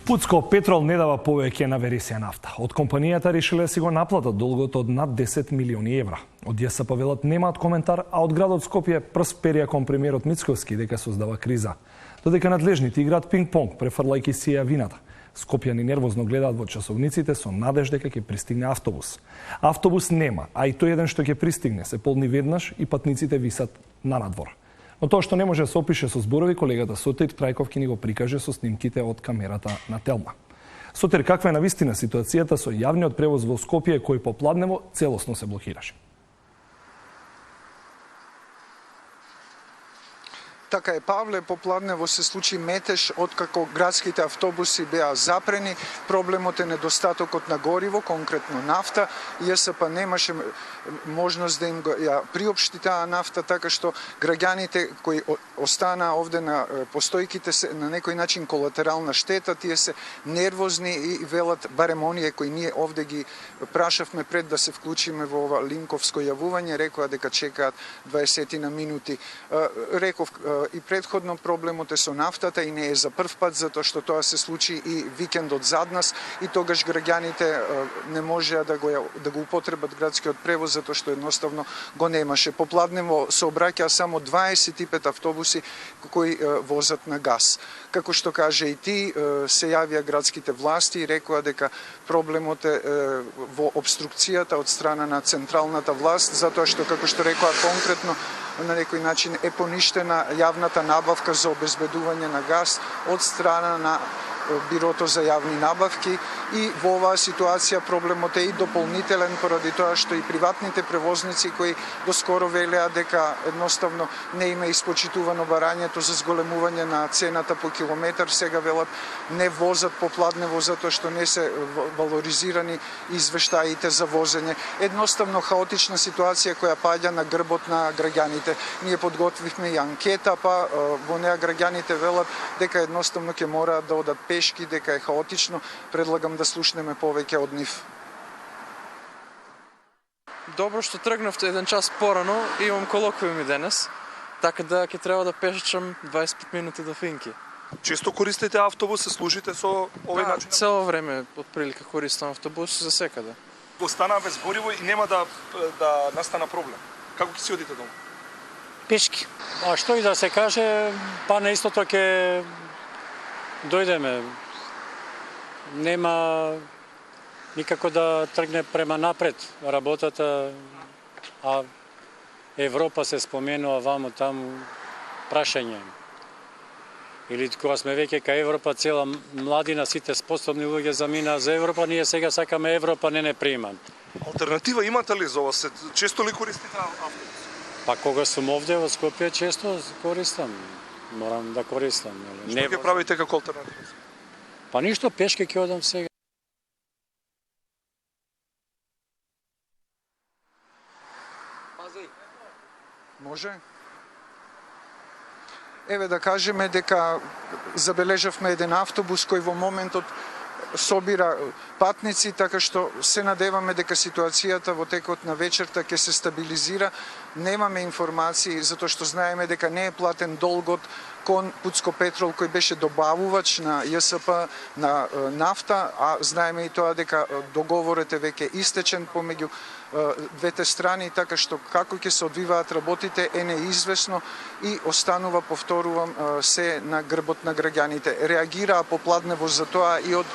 Пуцко Петрол не дава повеќе на вересија нафта. Од компанијата решиле си го наплатат долгот од над 10 милиони евра. Од ЈСП велат немаат коментар, а од градот Скопје прст перија кон премиерот Мицковски дека создава криза. Додека надлежните играат пинг-понг, префрлајќи си ја вината. Скопјани нервозно гледаат во часовниците со надеж дека ќе пристигне автобус. Автобус нема, а и тој еден што ќе пристигне се полни веднаш и патниците висат на надвор. Но тоа што не може да се опише со зборови, колегата Сотир Трајков ни го прикаже со снимките од камерата на Телма. Сотир, каква е навистина ситуацијата со јавниот превоз во Скопје кој попладнево целосно се блокираше? Така е, Павле, попладнево се случи метеж откако градските автобуси беа запрени. Проблемот е недостатокот на гориво, конкретно нафта. ЈСП немаше можност да им ја приопшти таа нафта, така што граѓаните кои останаа овде на постојките се на некој начин колатерална штета, тие се нервозни и велат, барем оние кои ние овде ги прашавме пред да се вклучиме во ова линковско јавување, рекоа дека чекаат 20 на минути. Реков и предходно проблемот е со нафтата и не е за прв пат, затоа што тоа се случи и викендот зад нас и тогаш граѓаните не можеа да го употребат градскиот превоз затоа што едноставно го немаше. Попладнево се обраќаа само 25 автобуси кои возат на газ. Како што каже и ти, се јавија градските власти и рекоа дека проблемот е во обструкцијата од страна на централната власт, затоа што, како што рекоа конкретно, на некој начин е поништена јавната набавка за обезбедување на газ од страна на Бирото за јавни набавки и во оваа ситуација проблемот е и дополнителен поради тоа што и приватните превозници кои доскоро велеа дека едноставно не им е испочитувано барањето за зголемување на цената по километар, сега велат не возат попладнево затоа што не се валоризирани извештаите за возење. Едноставно хаотична ситуација која паѓа на грбот на граѓаните. Ние подготвивме и анкета, па во неа граѓаните велат дека едноставно ќе мораат да одат пешки, дека е хаотично. Предлагам да слушнеме повеќе од нив. Добро што тргнавте еден час порано, имам колоквиуми денес, така да ќе треба да пешачам 25 минути до Финки. Често користите автобус, се служите со овој начин? Цело време отприлика користам автобус за секаде. Останаа без гориво и нема да настана проблем. Како ќе си одите дома? Пешки. А што и да се каже, па на истото ќе дојдеме. Нема никако да тргне према напред работата, а Европа се споменува вамо таму прашање. Или кога сме веќе кај Европа, цела младина, сите способни луѓе замина за Европа, ние сега сакаме Европа, не прима. Алтернатива имате ли за ова? Често ли користите автобус? Па кога сум овде во Скопје, често користам. Морам да користам. Што ќе правите како алтернатива? Па ништо, пешки ќе одам сега. Може? Еве да кажеме дека забележавме еден автобус кој во моментот собира патници, така што се надеваме дека ситуацијата во текот на вечерта ќе се стабилизира. Немаме информации, затоа што знаеме дека не е платен долгот кон Пуцко Петрол кој беше добавувач на ЈСП на нафта, а знаеме и тоа дека договорот е веќе истечен помеѓу двете страни, така што како ќе се одвиваат работите е неизвестно и останува, повторувам, се на грбот на граѓаните. Реагираа попладнево за тоа и од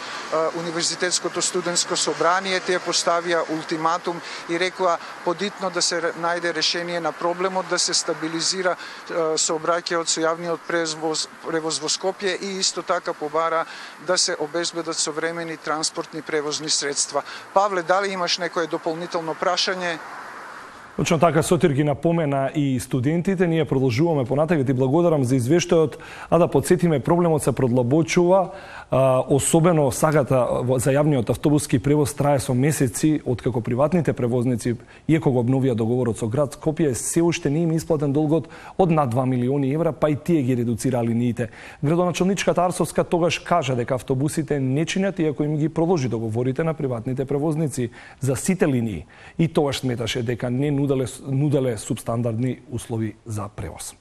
Универзитетското студентско собрание, тие поставија ултиматум и рекоа подитно да се најде решение на проблемот, да се стабилизира сообраќајот со јавниот превоз во Скопје и исто така побара да се обезбедат современи транспортни превозни средства. Павле, дали имаш некое дополнително прашање? Точно така, Сотир ги напомена и студентите. Ние продолжуваме понатаму. Ти благодарам за извештајот, а да подсетиме, проблемот се продлабочува, особено сагата за јавниот автобуски превоз трае со месеци, откако приватните превозници, иако го обновија договорот со град Скопје, се уште не им исплатен долгот од над 2 милиони евра, па и тие ги редуцираа линиите. Градоначалничката Арсовска тогаш кажа дека автобусите не чинат, иако им ги продолжи договорите на приватните превозници за сите линии. И тогаш сметаше дека не нуделе субстандардни услови за превоз.